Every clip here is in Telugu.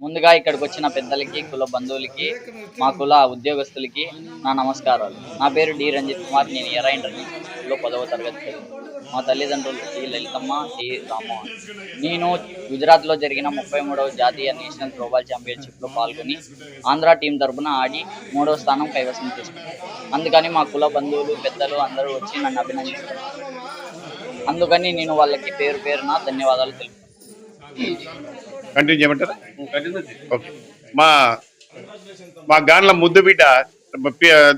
ముందుగా ఇక్కడికి వచ్చిన పెద్దలకి, కుల బంధువులకి, మా కుల ఉద్యోగస్తులకి నా నమస్కారాలు. నా పేరు డి రంజిత్ కుమార్. నేను ఎర్ర ఇంటర్నేషనల్ స్కూల్లో 10వ తరగతి చదువుతున్నాను. మా తల్లిదండ్రులు డి లలితమ్మ, డి రామ్మోహన్. నేను గుజరాత్లో జరిగిన 33వ జాతీయ నేషనల్ త్రోబాల్ ఛాంపియన్షిప్లో పాల్గొని ఆంధ్ర టీం తరఫున ఆడి 3వ స్థానం కైవసం చేసుకున్నాను. అందుకని మా కుల బంధువులు, పెద్దలు అందరూ వచ్చి నన్ను అభినందిస్తారు. అందుకని నేను వాళ్ళకి పేరు పేరున ధన్యవాదాలు తెలుపుతాను. కంటిన్యూ చేయమంటారా? ఓకే. మా మా గాన్ల ముద్దు బిడ్డ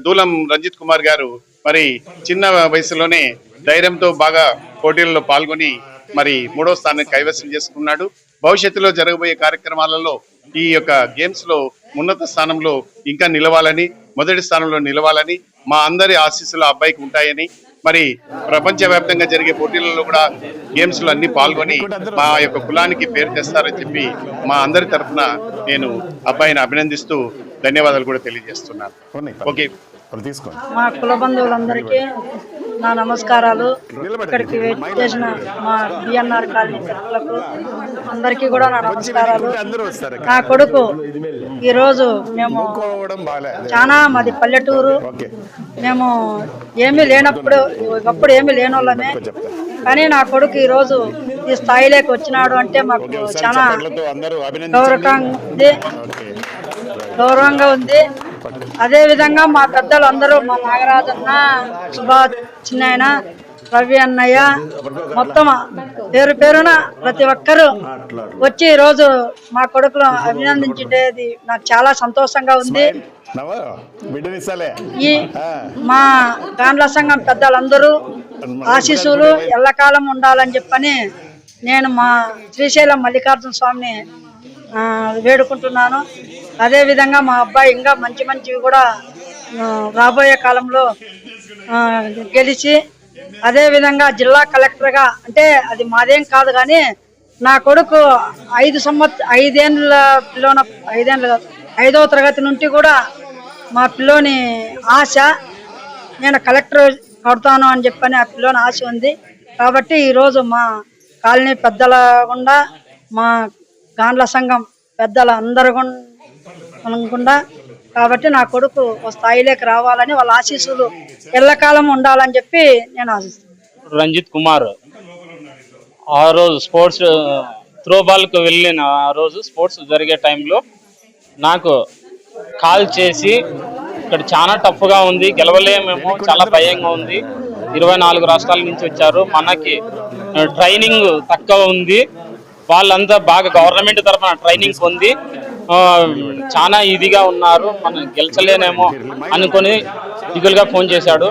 దూలం రంజిత్ కుమార్ గారు మరి చిన్న వయసులోనే ధైర్యంతో బాగా పోటీలలో పాల్గొని మరి 3వ స్థానాన్ని కైవసం చేసుకున్నాడు. భవిష్యత్తులో జరగబోయే కార్యక్రమాలలో ఈ యొక్క గేమ్స్ లో ఉన్నత స్థానంలో ఇంకా నిలవాలని, మొదటి స్థానంలో నిలవాలని మా అందరి ఆశీస్సులు అబ్బాయికి ఉంటాయని, మరి ప్రపంచవ్యాప్తంగా జరిగే పోటీలలో కూడా గేమ్స్ లో అన్ని పాల్గొని మా యొక్క కులానికి పేరు తెస్తారని చెప్పి మా అందరి తరఫున నేను అబ్బాయిని అభినందిస్తూ ధన్యవాదాలు కూడా తెలియజేస్తున్నాను. ఓకే. మా కుల బంధువులందరికీ నా నమస్కారాలు. ఇక్కడికి చేసిన మా బిఎన్ఆర్ కాలనీ పెద్దలకు అందరికీ కూడా నా నమస్కారాలు. నా కొడుకు ఈరోజు మేము చాలా మాది పల్లెటూరు, మేము ఏమీ లేనప్పుడు ఒకప్పుడు ఏమీ లేనోళ్ళమే, కానీ నా కొడుకు ఈరోజు ఈ స్థాయిలోకి వచ్చినాడు అంటే మాకు చాలా గౌరవంగా ఉంది. అదే విధంగా మా పెద్దలు అందరూ, మా నాగరాజన్న, సుభాష్ చిన్నాయన, రవి అన్నయ్య, మొత్తం పేరు పేరున ప్రతి ఒక్కరూ వచ్చి ఈరోజు మా కొడుకులు అభినందించేది నాకు చాలా సంతోషంగా ఉంది. ఈ మా గాండ్ల సంఘం పెద్దలందరూ ఆశీస్సులు ఎల్లకాలం ఉండాలని చెప్పని నేను మా శ్రీశైలం మల్లికార్జున స్వామిని వేడుకుంటున్నాను. అదేవిధంగా మా అబ్బాయి ఇంకా మంచి మంచివి కూడా రాబోయే కాలంలో గెలిచి, అదేవిధంగా జిల్లా కలెక్టర్గా, అంటే అది మాదేం కాదు కానీ నా కొడుకు 5వ తరగతి నుండి కూడా మా పిల్లోని ఆశ, నేను కలెక్టర్ కడతాను అని చెప్పని ఆ పిల్లోని ఆశ ఉంది. కాబట్టి ఈరోజు మా కాలనీ పెద్దల గుండా, మా గాండ్ల సంఘం పెద్దల అందరు అనుకుండా, కాబట్టి నా కొడుకు ఒక స్థాయిలోకి రావాలని వాళ్ళ ఆశీస్సులు ఎల్లకాలం ఉండాలని చెప్పి నేను ఆశిస్తున్నాను. రంజిత్ కుమార్ ఆ రోజు స్పోర్ట్స్ త్రోబాల్కి వెళ్ళిన ఆ రోజు స్పోర్ట్స్ జరిగే టైంలో నాకు కాల్ చేసి, ఇక్కడ చాలా టఫ్గా ఉంది, గెలవలేమేమో, చాలా భయంగా ఉంది, 24 రాష్ట్రాల నుంచి వచ్చారు, మనకి ట్రైనింగ్ తక్కువ ఉంది, వాళ్ళంతా బాగా గవర్నమెంట్ తరఫున ట్రైనింగ్ పొంది చాలా ఇదిగా ఉన్నారు, మనం గెలిచలేనేమో అనుకొని దిగులుగా ఫోన్ చేశాడు.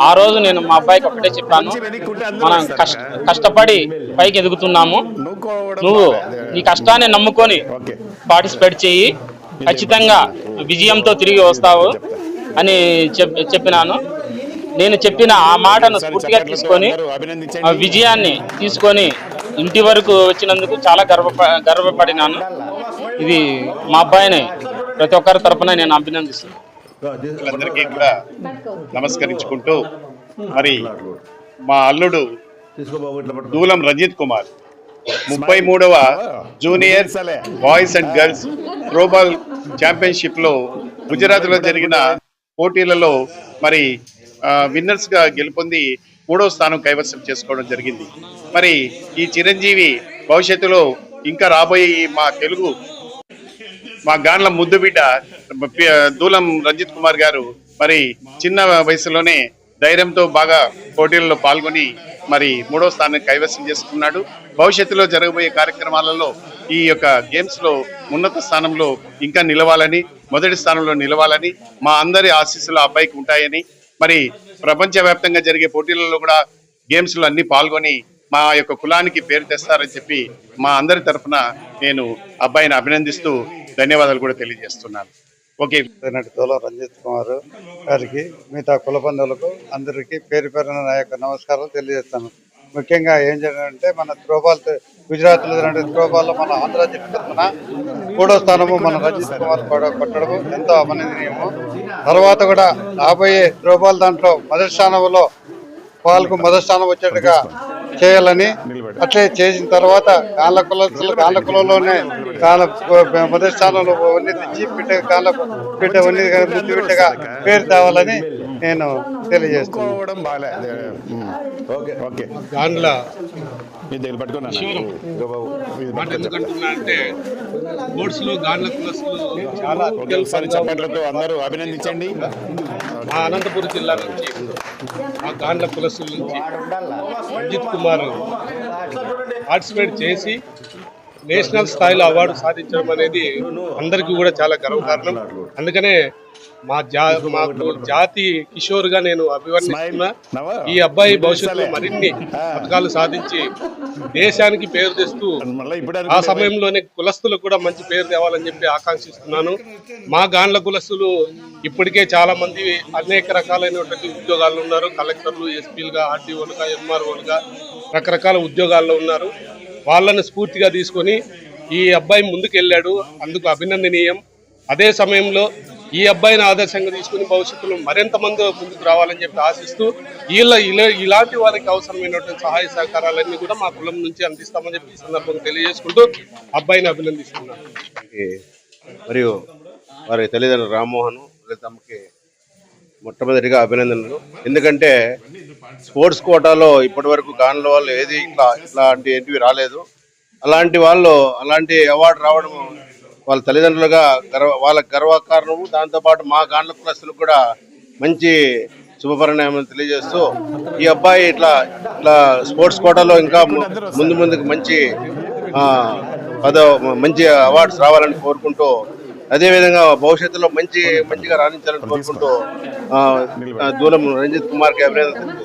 ఆ రోజు నేను మా అబ్బాయికి ఒకటే చెప్పాను, మనం కష్టపడి పైకి ఎదుగుతున్నాము, నువ్వు నీ కష్టాన్ని నమ్ముకొని పార్టిసిపేట్ చెయ్యి, ఖచ్చితంగా విజయంతో తిరిగి వస్తావు అని చెప్పినాను. నేను చెప్పిన ఆ మాటను స్ఫూర్తిగా తీసుకొని ఆ విజయాన్ని తీసుకొని ఇంటి వరకు వచ్చినందుకు చాలా గర్వపడినాను. ఇది మా అబ్బాయిని ప్రతి ఒక్కరి తరపున నేను అభినందిస్తున్నాను. అందరికీ కూడా నమస్కరించుకుంటూ, మరి మా అల్లుడు దూలం రంజిత్ కుమార్ 33వ junior boys and girls throwball championship లో గుజరాత్ లో జరిగిన పోటీలలో మరి విన్నర్స్ గా గెలుపొంది 3వ స్థానం కైవసం చేసుకోవడం జరిగింది. మరి ఈ చిరంజీవి భవిష్యత్తులో ఇంకా రాబోయే మా గాన్ల ముద్దు బిడ్డ దూలం రంజిత్ కుమార్ గారు మరి చిన్న వయసులోనే ధైర్యంతో బాగా పోటీలలో పాల్గొని మరి 3వ స్థానాన్ని కైవసం చేసుకున్నాడు. భవిష్యత్తులో జరగబోయే కార్యక్రమాలలో ఈ యొక్క గేమ్స్ లో ఉన్నత స్థానంలో ఇంకా నిలవాలని, మొదటి స్థానంలో నిలవాలని మా అందరి ఆశీస్సులు అబ్బాయికి ఉంటాయని, మరి ప్రపంచవ్యాప్తంగా జరిగే పోటీలలో కూడా గేమ్స్ లో అన్ని పాల్గొని మా యొక్క కులానికి పేరు తెస్తారని చెప్పి మా అందరి తరఫున నేను అబ్బాయిని అభినందిస్తూ ధన్యవాదాలు కూడా తెలియజేస్తున్నాను. ఓకే. దూలం రంజిత్ కుమార్ గారికి, మిగతా కుల బంధువులకు అందరికీ పేరు పేరున నా యొక్క నమస్కారాలు తెలియజేస్తాను. ముఖ్యంగా ఏం చేయాలంటే, మన త్రోబాల్ గుజరాత్లో త్రోబాల్లో మన ఆంధ్ర జిల్లా తరఫున 3వ స్థానము మన రంజిత్ కుమార్ కొట్టడం ఎంతో అభినందనీయము. తర్వాత కూడా రాబోయే త్రోబాల్ దాంట్లో మొదటి స్థానంలో మొదటి స్థానం వచ్చేట్టుగా చేయాలని, అట్లే చేసిన తర్వాత గాళ్ళ కులంలోనే మొదటి స్థానంలో వన్నీ తెచ్చి బిడ్డ వన్నీ ముద్దు బిడ్డగా పేరు తేవాలని నేను తెలియజేస్తున్నాను. గాండ్ల మాట ఎందుకంటున్నా అంటే స్పోర్ట్స్ లో గాండ్ల కులస్తులు చాలా అందరూ అభినందించండి. మా అనంతపురం జిల్లా నుంచి ఆ గాండ్ల కులస్తుల నుంచి రంజిత్ కుమార్ పార్టిసిపేట్ చేసి నేషనల్ స్థాయిలో అవార్డు సాధించడం అనేది అందరికీ కూడా చాలా గర్వకారణం. అందుకనే మాకు జాతి కిషోర్ గా నేను అభివర్ణిస్తున్నా. ఈ అబ్బాయి భవిష్యత్తులో మరిన్ని పథకాలు సాధించి దేశానికి పేరు తెస్తూ ఆ సమయంలోనే కులస్తులకు కూడా మంచి పేరు తేవాలని చెప్పి ఆకాంక్షిస్తున్నాను. మా గాండ్ల కులస్తులు ఇప్పటికే చాలా మంది అనేక రకాలైనటువంటి ఉద్యోగాల్లో ఉన్నారు. కలెక్టర్లు, ఎస్పీలుగా, ఆర్టీఓలుగా, ఎంఆర్ఓలుగా రకరకాల ఉద్యోగాల్లో ఉన్నారు. వాళ్ళను స్ఫూర్తిగా తీసుకొని ఈ అబ్బాయి ముందుకెళ్ళాడు, అందుకు అభినందనీయం. అదే సమయంలో ఈ అబ్బాయిని ఆదర్శంగా తీసుకుని భవిష్యత్తులో మరింత మంది ముందుకు రావాలని చెప్పి ఆశిస్తూ ఇలాంటి వారికి అవసరమైనటువంటి సహాయ సహకారాలన్నీ కూడా మా కులం నుంచి అందిస్తామని చెప్పి ఈ సందర్భంగా తెలియజేసుకుంటూ అబ్బాయిని అభినందిస్తున్నాను. మరియు వారి తల్లిదండ్రులు రామ్మోహన్ తమకి మొట్టమొదటిగా అభినందనలు. ఎందుకంటే స్పోర్ట్స్ కోటాలో ఇప్పటి వరకు గాండ్ల వాళ్ళు ఏది ఇట్లాంటివి రాలేదు. అలాంటి వాళ్ళు అలాంటి అవార్డు రావడం వాళ్ళ తల్లిదండ్రులుగా వాళ్ళకి గర్వకారణము. దాంతోపాటు మా గాండ్ల కులస్తులకు కూడా మంచి శుభపరిణామం తెలియజేస్తూ ఈ అబ్బాయి ఇట్లా స్పోర్ట్స్ కోటాలో ఇంకా ముందుకు మంచి అవార్డ్స్ రావాలని కోరుకుంటూ, అదేవిధంగా భవిష్యత్తులో మంచిగా రాణించాలని కోరుకుంటూ దూలం రంజిత్ కుమార్ కి అభినందనలు.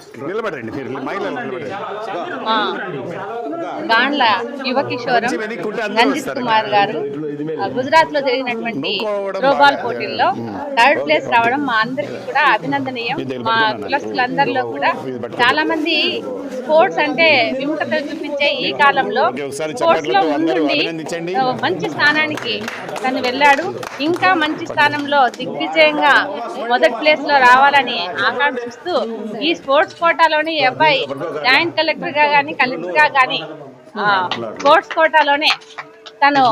గాండ్ల యువ కిషోరం రంజిత్ కుమార్ గారు గుజరాత్ లో జరిగినటువంటి త్రోబాల్ పోటీల్లో 3rd ప్లేస్ రావడం మా అందరికీ కూడా అభినందనీయం. మా కులస్తులందరిలో కూడా చాలా మంది స్పోర్ట్స్ అంటే విముఖత చూపించే ఈ కాలంలో స్పోర్ట్స్ లో ముందుండి మంచి స్థానానికి తను వెళ్ళాడు. ఇంకా మంచి స్థానంలో దిగ్విజయంగా మొదటి ప్లేస్ లో రావాలని ఆకాంక్షిస్తూ ఈ స్పోర్ట్స్ కోటాలోని అబ్బాయి జాయింట్ కలెక్టర్ గా గానీ కలెక్టర్ గా గానీ స్పోర్ట్స్ కోటాలోనే తను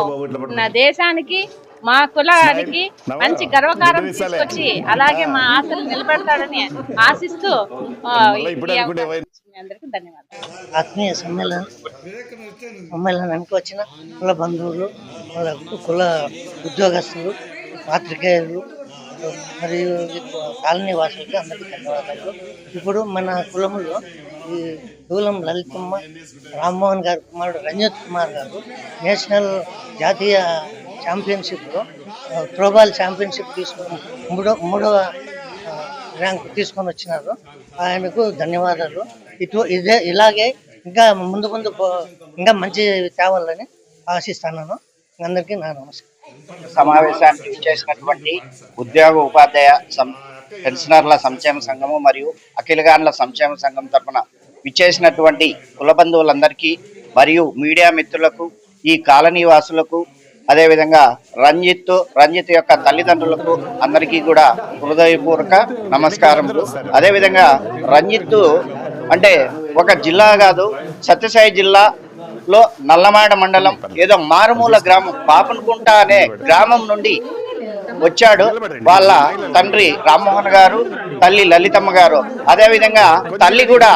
దేశానికి, మా కులానికి మంచి గర్వకారం తీసుకొచ్చి అలాగే మా ఆశలు నిలబెడతాడని ఆశిస్తూ అందరికీ ధన్యవాదాలు. ఆత్మీయ సమ్మేళనానికి వచ్చిన కుల బంధువులు, కుల ఉద్యోగస్తులు, పాత్రికేయులు మరియు కాలనీ వాసులకి అందరికీ ధన్యవాదాలు. ఇప్పుడు మన కులంలో ఈ దూలం లలితమ్మ రామ్మోహన్ గారి కుమారుడు రంజిత్ కుమార్ గారు నేషనల్ జాతీయ ఛాంపియన్షిప్లో త్రోబాల్ ఛాంపియన్షిప్ తీసుకొని మూడవ ర్యాంక్ తీసుకొని వచ్చినారు. ఆయనకు ధన్యవాదాలు. ఇలాగే ఇంకా ముందు ఇంకా మంచి తేవాలని ఆశిస్తున్నాను. అందరికీ నా నమస్కారం. సమావేశానికి చేసినటువంటి ఉద్యోగ ఉపాధ్యాయ పెన్షనర్ల సంక్షేమ సంఘము మరియు అఖిల గాండ్ల సంక్షేమ సంఘం తరఫున విచ్చేసినటువంటి కుల బంధువులందరికీ మరియు మీడియా మిత్రులకు, ఈ కాలనీ వాసులకు, అదేవిధంగా రంజిత్ యొక్క తల్లిదండ్రులకు అందరికీ కూడా హృదయపూర్వక నమస్కారములు. అదేవిధంగా రంజిత్ అంటే ఒక జిల్లా కాదు, సత్యసాయి జిల్లాలో నల్లమాడ మండలం ఏదో మారుమూల గ్రామం పాపన్కుంట అనే గ్రామం నుండి వచ్చాడు. వాళ్ళ తండ్రి రామ్మోహన్ గారు, తల్లి లలితమ్మ గారు, అదేవిధంగా తల్లి కూడా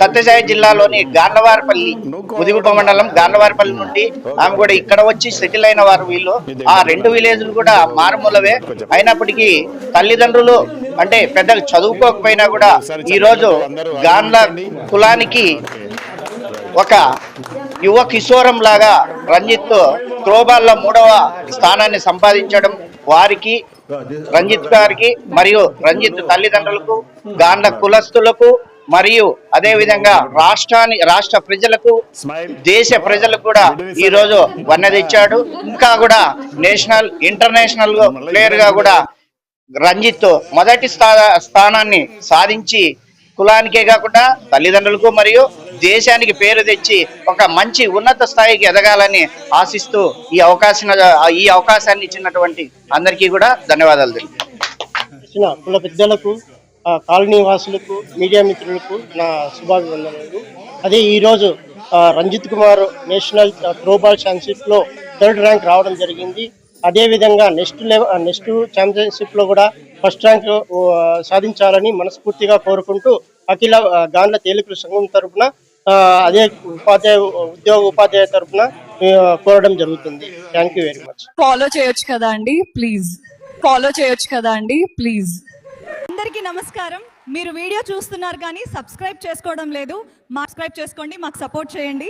సత్యసాయి జిల్లాలోని గాండ్లవారిపల్లి ముదిగుప్ప మండలం గాండ్లవారిపల్లి నుండి ఆమె కూడా ఇక్కడ వచ్చి సెటిల్ అయిన వారు వీళ్ళు. ఆ 2 విలేజ్లు కూడా మారుమూలవే అయినప్పటికీ తల్లిదండ్రులు అంటే పెద్దలు చదువుకోకపోయినా కూడా ఈరోజు గాండ్ల కులానికి ఒక యువ కిషోరం లాగా రంజిత్ త్రోబాల్లో 3వ స్థానాన్ని సంపాదించడం వారికి, రంజిత్ గారికి మరియు రంజిత్ తల్లిదండ్రులకు, గాండ్ల కులస్తులకు మరియు అదే విధంగా రాష్ట్ర ప్రజలకు, దేశ ప్రజలకు కూడా ఈ రోజు వన్నె తెచ్చాడు. ఇంకా కూడా ఇంటర్నేషనల్ ప్లేయర్ గా కూడా రంజిత్ మొదటి స్థానాన్ని సాధించి కులానికే కాకుండా తల్లిదండ్రులకు మరియు దేశానికి పేరు తెచ్చి ఒక మంచి ఉన్నత స్థాయికి ఎదగాలని ఆశిస్తూ ఈ అవకాశాన్ని ఇచ్చినటువంటి అందరికీ కూడా ధన్యవాదాలు తెలుపుతున్నాను. కుల పెద్దలకు, కాలనీ వాసులకు, మీడియా మిత్రులకు నా శుభాభివందనలు. అదే ఈరోజు రంజిత్ కుమార్ నేషనల్ త్రోబాల్ ఛాంపియన్షిప్లో 3rd ర్యాంక్ రావడం జరిగింది. అదేవిధంగా నెక్స్ట్ ఛాంపియన్షిప్లో కూడా ఫస్ట్ ర్యాంక్ సాధించాలని మనస్ఫూర్తిగా కోరుకుంటూ అఖిల గాండ్ల తేలికల సంఘం తరఫున అదే ఉపాధ్యాయ తరఫున కోరడం జరుగుతుంది. Thank you very much. Follow చేయొచ్చు కదా అండి ప్లీజ్. అందరికీ నమస్కారం. మీరు వీడియో చూస్తున్నారు కానీ సబ్స్క్రైబ్ చేసుకోవడం లేదు. సబ్స్క్రైబ్ చేసుకోండి, మాకు సపోర్ట్ చేయండి.